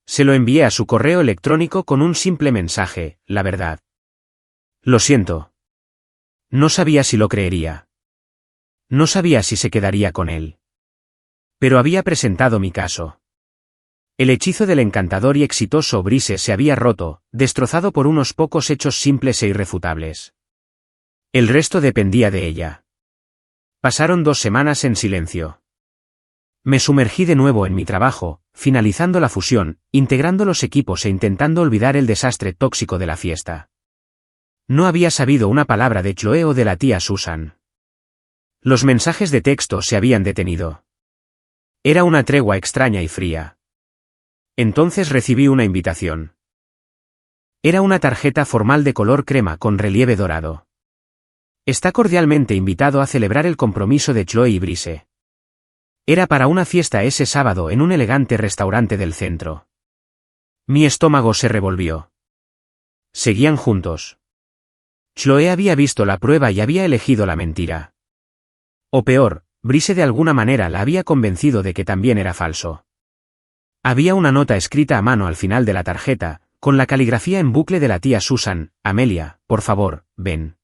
A: Se lo envié a su correo electrónico con un simple mensaje, la verdad. Lo siento. No sabía si lo creería. No sabía si se quedaría con él. Pero había presentado mi caso. El hechizo del encantador y exitoso Brice se había roto, destrozado por unos pocos hechos simples e irrefutables. El resto dependía de ella. Pasaron 2 semanas en silencio. Me sumergí de nuevo en mi trabajo, finalizando la fusión, integrando los equipos e intentando olvidar el desastre tóxico de la fiesta. No había sabido una palabra de Chloe o de la tía Susan. Los mensajes de texto se habían detenido. Era una tregua extraña y fría. Entonces recibí una invitación. Era una tarjeta formal de color crema con relieve dorado. Está cordialmente invitado a celebrar el compromiso de Chloe y Brice. Era para una fiesta ese sábado en un elegante restaurante del centro. Mi estómago se revolvió. Seguían juntos. Chloe había visto la prueba y había elegido la mentira. O peor, Brice de alguna manera la había convencido de que también era falso. Había una nota escrita a mano al final de la tarjeta, con la caligrafía en bucle de la tía Susan: Amelia, por favor, ven.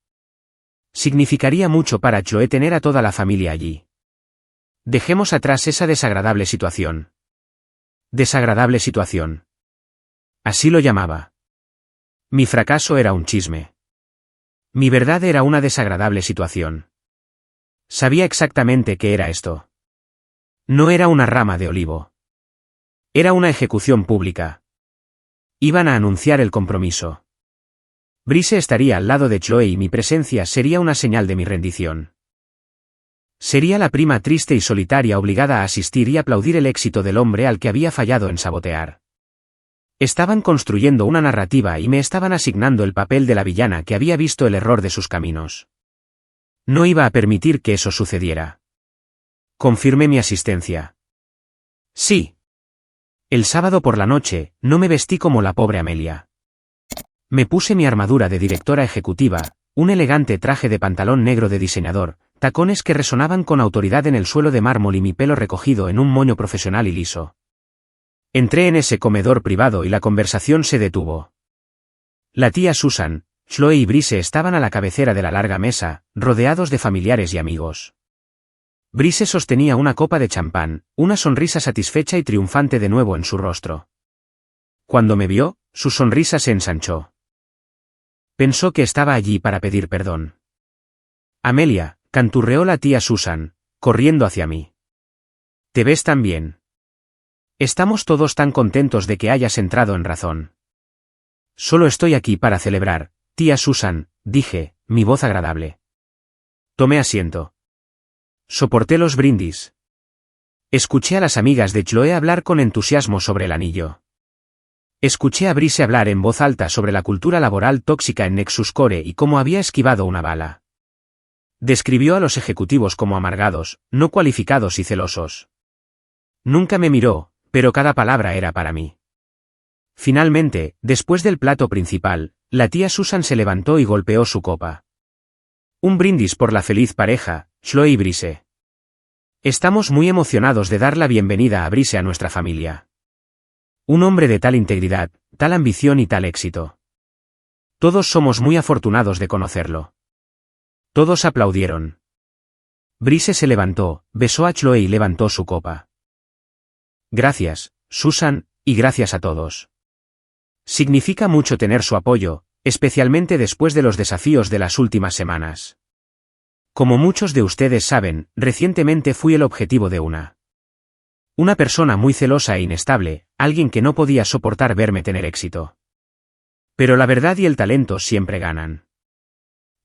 A: Significaría mucho para Chloe tener a toda la familia allí. Dejemos atrás esa desagradable situación. Desagradable situación. Así lo llamaba. Mi fracaso era un chisme. Mi verdad era una desagradable situación. Sabía exactamente qué era esto. No era una rama de olivo. Era una ejecución pública. Iban a anunciar el compromiso. Brice estaría al lado de Chloe y mi presencia sería una señal de mi rendición. Sería la prima triste y solitaria obligada a asistir y aplaudir el éxito del hombre al que había fallado en sabotear. Estaban construyendo una narrativa y me estaban asignando el papel de la villana que había visto el error de sus caminos. No iba a permitir que eso sucediera. Confirmé mi asistencia. Sí. El sábado por la noche, no me vestí como la pobre Amelia. Me puse mi armadura de directora ejecutiva, un elegante traje de pantalón negro de diseñador, tacones que resonaban con autoridad en el suelo de mármol y mi pelo recogido en un moño profesional y liso. Entré en ese comedor privado y la conversación se detuvo. La tía Susan, Chloe y Brice estaban a la cabecera de la larga mesa, rodeados de familiares y amigos. Brice sostenía una copa de champán, una sonrisa satisfecha y triunfante de nuevo en su rostro. Cuando me vio, su sonrisa se ensanchó. Pensó que estaba allí para pedir perdón. Amelia, canturreó la tía Susan, corriendo hacia mí. ¿Te ves tan bien? Estamos todos tan contentos de que hayas entrado en razón. Solo estoy aquí para celebrar, tía Susan, dije, mi voz agradable. Tomé asiento. Soporté los brindis. Escuché a las amigas de Chloe hablar con entusiasmo sobre el anillo. Escuché a Brice hablar en voz alta sobre la cultura laboral tóxica en Nexus Core y cómo había esquivado una bala. Describió a los ejecutivos como amargados, no cualificados y celosos. Nunca me miró, pero cada palabra era para mí. Finalmente, después del plato principal, la tía Susan se levantó y golpeó su copa. Un brindis por la feliz pareja, Chloe y Brice. Estamos muy emocionados de dar la bienvenida a Brice a nuestra familia. Un hombre de tal integridad, tal ambición y tal éxito. Todos somos muy afortunados de conocerlo. Todos aplaudieron. Brice se levantó, besó a Chloe y levantó su copa. Gracias, Susan, y gracias a todos. Significa mucho tener su apoyo, especialmente después de los desafíos de las últimas semanas. Como muchos de ustedes saben, recientemente fui el objetivo de una persona muy celosa e inestable, alguien que no podía soportar verme tener éxito. Pero la verdad y el talento siempre ganan.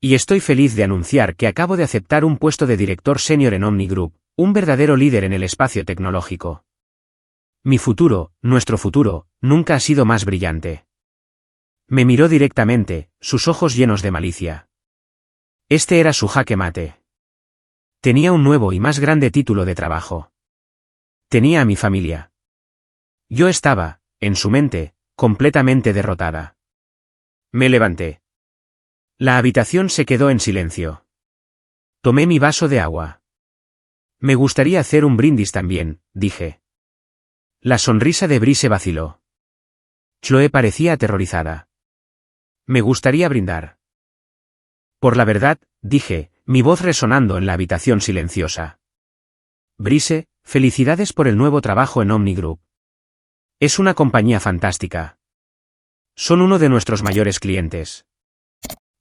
A: Y estoy feliz de anunciar que acabo de aceptar un puesto de director senior en Omni Group, un verdadero líder en el espacio tecnológico. Mi futuro, nuestro futuro, nunca ha sido más brillante. Me miró directamente, sus ojos llenos de malicia. Este era su jaque mate. Tenía un nuevo y más grande título de trabajo. Tenía a mi familia. Yo estaba, en su mente, completamente derrotada. Me levanté. La habitación se quedó en silencio. Tomé mi vaso de agua. Me gustaría hacer un brindis también, dije. La sonrisa de Brice vaciló. Chloe parecía aterrorizada. Me gustaría brindar. Por la verdad, dije, mi voz resonando en la habitación silenciosa. Brice, felicidades por el nuevo trabajo en Omni Group. Es una compañía fantástica. Son uno de nuestros mayores clientes.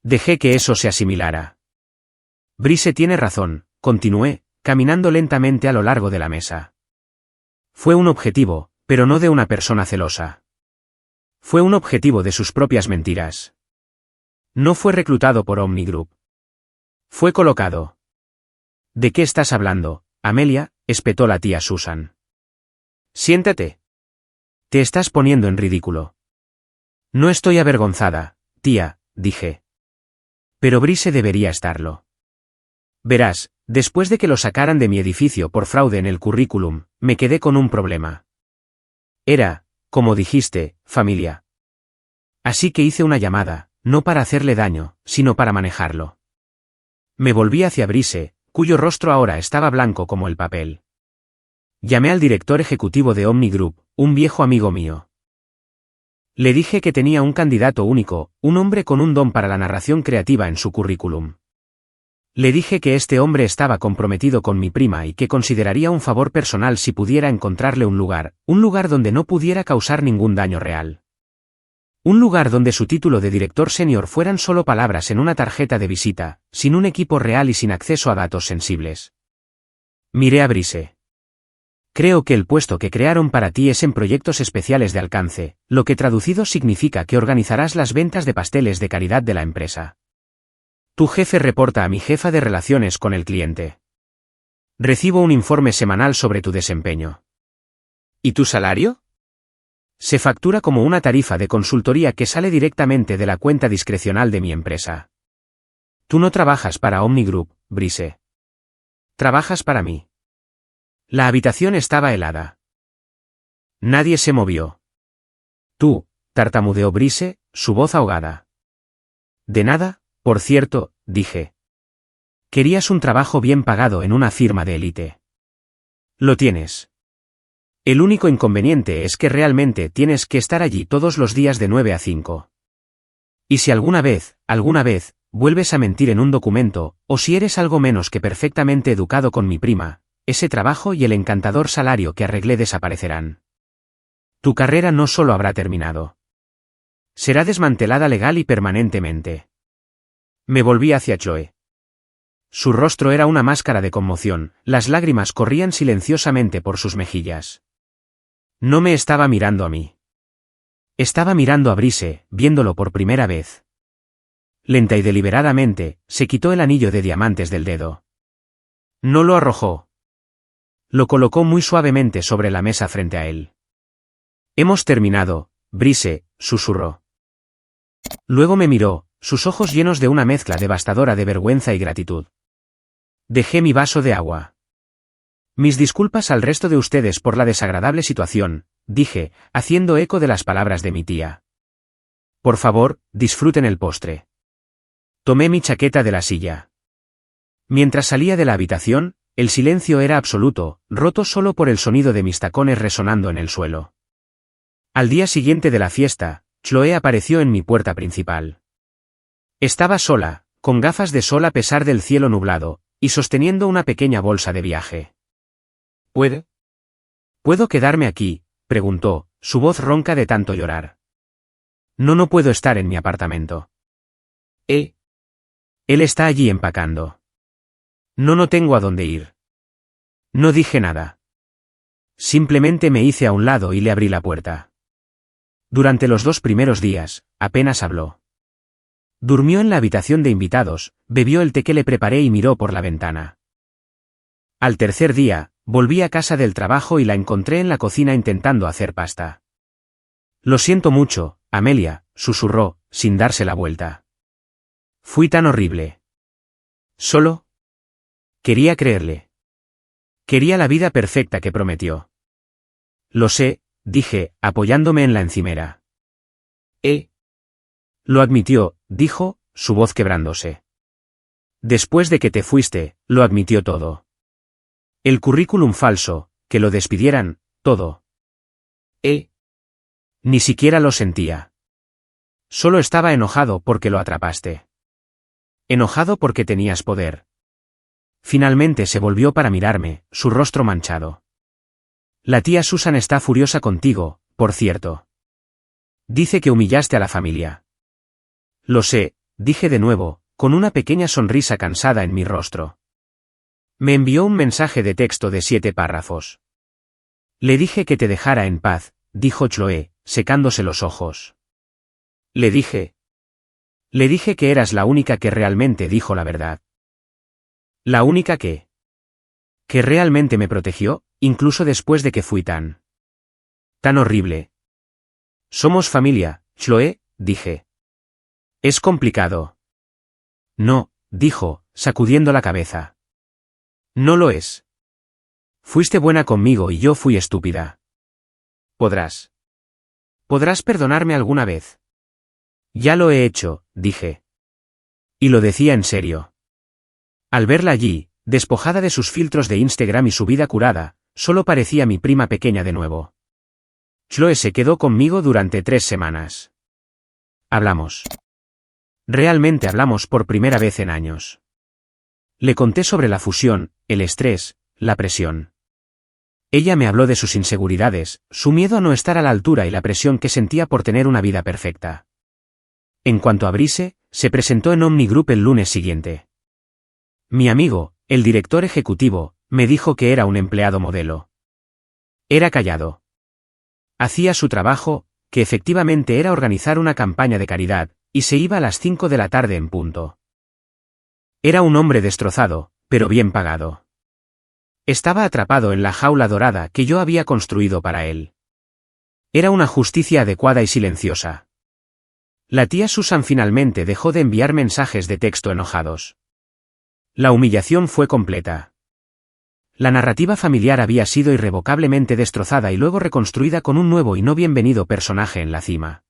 A: Dejé que eso se asimilara. Brice tiene razón, continué, caminando lentamente a lo largo de la mesa. Fue un objetivo, pero no de una persona celosa. Fue un objetivo de sus propias mentiras. No fue reclutado por Omni Group. Fue colocado. ¿De qué estás hablando, Amelia?, espetó la tía Susan. Siéntate. Te estás poniendo en ridículo. No estoy avergonzada, tía, dije. Pero Brice debería estarlo. Verás, después de que lo sacaran de mi edificio por fraude en el currículum, me quedé con un problema. Era, como dijiste, familia. Así que hice una llamada, no para hacerle daño, sino para manejarlo. Me volví hacia Brice, cuyo rostro ahora estaba blanco como el papel. Llamé al director ejecutivo de Omni Group, un viejo amigo mío. Le dije que tenía un candidato único, un hombre con un don para la narración creativa en su currículum. Le dije que este hombre estaba comprometido con mi prima y que consideraría un favor personal si pudiera encontrarle un lugar donde no pudiera causar ningún daño real. Un lugar donde su título de director senior fueran solo palabras en una tarjeta de visita, sin un equipo real y sin acceso a datos sensibles. Miré a Brice. Creo que el puesto que crearon para ti es en proyectos especiales de alcance, lo que traducido significa que organizarás las ventas de pasteles de caridad de la empresa. Tu jefe reporta a mi jefa de relaciones con el cliente. Recibo un informe semanal sobre tu desempeño.
B: ¿Y tu salario?
A: Se factura como una tarifa de consultoría que sale directamente de la cuenta discrecional de mi empresa. Tú no trabajas para Omni Group, Brice. Trabajas para mí. La habitación estaba helada. Nadie se movió. Tú, tartamudeó Brice, su voz ahogada. De nada, por cierto, dije. Querías un trabajo bien pagado en una firma de élite. Lo tienes. El único inconveniente es que realmente tienes que estar allí todos los días de 9 a 5. Y si alguna vez, vuelves a mentir en un documento, o si eres algo menos que perfectamente educado con mi prima, ese trabajo y el encantador salario que arreglé desaparecerán. Tu carrera no solo habrá terminado. Será desmantelada legal y permanentemente. Me volví hacia Chloe. Su rostro era una máscara de conmoción, las lágrimas corrían silenciosamente por sus mejillas. No me estaba mirando a mí. Estaba mirando a Brice, viéndolo por primera vez. Lenta y deliberadamente, se quitó el anillo de diamantes del dedo. No lo arrojó. Lo colocó muy suavemente sobre la mesa frente a él. Hemos terminado, Brice, susurró. Luego me miró, sus ojos llenos de una mezcla devastadora de vergüenza y gratitud. Dejé mi vaso de agua. Mis disculpas al resto de ustedes por la desagradable situación, dije, haciendo eco de las palabras de mi tía. Por favor, disfruten el postre. Tomé mi chaqueta de la silla. Mientras salía de la habitación, el silencio era absoluto, roto solo por el sonido de mis tacones resonando en el suelo. Al día siguiente de la fiesta, Chloe apareció en mi puerta principal. Estaba sola, con gafas de sol a pesar del cielo nublado, y sosteniendo una pequeña bolsa de viaje. ¿Puedo quedarme aquí?, preguntó, su voz ronca de tanto llorar. No puedo estar en mi apartamento. Él está allí empacando. No tengo a dónde ir. No dije nada. Simplemente me hice a un lado y le abrí la puerta. Durante los 2 primeros días, apenas habló. Durmió en la habitación de invitados, bebió el té que le preparé y miró por la ventana. Al tercer día, volví a casa del trabajo y la encontré en la cocina intentando hacer pasta. Lo siento mucho, Amelia, susurró, sin darse la vuelta. Fui tan horrible. Solo quería creerle. Quería la vida perfecta que prometió. Lo sé, dije, apoyándome en la encimera. Lo admitió, dijo, su voz quebrándose. Después de que te fuiste, lo admitió todo. El currículum falso, que lo despidieran, todo. Ni siquiera lo sentía. Solo estaba enojado porque lo atrapaste. Enojado porque tenías poder. Finalmente se volvió para mirarme, su rostro manchado. La tía Susan está furiosa contigo, por cierto. Dice que humillaste a la familia. Lo sé, dije de nuevo, con una pequeña sonrisa cansada en mi rostro. Me envió un mensaje de texto de 7 párrafos. Le dije que te dejara en paz, dijo Chloe, secándose los ojos. Le dije que eras la única que realmente dijo la verdad. La única que realmente me protegió, incluso después de que fui tan horrible. Somos familia, Chloe, dije. Es complicado. No, dijo, sacudiendo la cabeza. No lo es. Fuiste buena conmigo y yo fui estúpida. Podrás perdonarme alguna vez. Ya lo he hecho, dije. Y lo decía en serio. Al verla allí, despojada de sus filtros de Instagram y su vida curada, solo parecía mi prima pequeña de nuevo. Chloe se quedó conmigo durante 3 semanas. Hablamos. Realmente hablamos por primera vez en años. Le conté sobre la fusión, el estrés, la presión. Ella me habló de sus inseguridades, su miedo a no estar a la altura y la presión que sentía por tener una vida perfecta. En cuanto a Brice, se presentó en Omni Group el lunes siguiente. Mi amigo, el director ejecutivo, me dijo que era un empleado modelo. Era callado. Hacía su trabajo, que efectivamente era organizar una campaña de caridad, y se iba a las 5 de la tarde en punto. Era un hombre destrozado, pero bien pagado. Estaba atrapado en la jaula dorada que yo había construido para él. Era una justicia adecuada y silenciosa. La tía Susan finalmente dejó de enviar mensajes de texto enojados. La humillación fue completa. La narrativa familiar había sido irrevocablemente destrozada y luego reconstruida con un nuevo y no bienvenido personaje en la cima.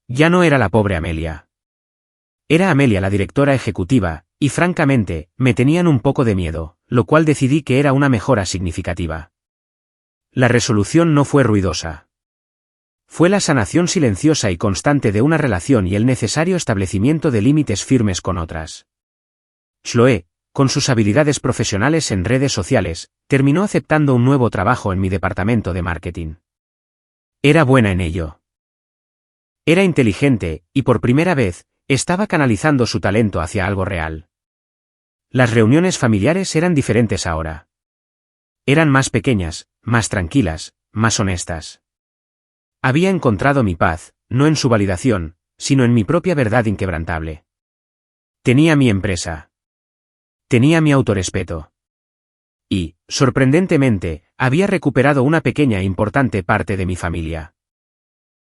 A: Ya no era la pobre Amelia. Era Amelia la directora ejecutiva, y francamente, me tenían un poco de miedo, lo cual decidí que era una mejora significativa. La resolución no fue ruidosa. Fue la sanación silenciosa y constante de una relación y el necesario establecimiento de límites firmes con otras. Chloe, con sus habilidades profesionales en redes sociales, terminó aceptando un nuevo trabajo en mi departamento de marketing. Era buena en ello. Era inteligente, y por primera vez, estaba canalizando su talento hacia algo real. Las reuniones familiares eran diferentes ahora. Eran más pequeñas, más tranquilas, más honestas. Había encontrado mi paz, no en su validación, sino en mi propia verdad inquebrantable. Tenía mi empresa. Tenía mi autorrespeto. Y, sorprendentemente, había recuperado una pequeña e importante parte de mi familia.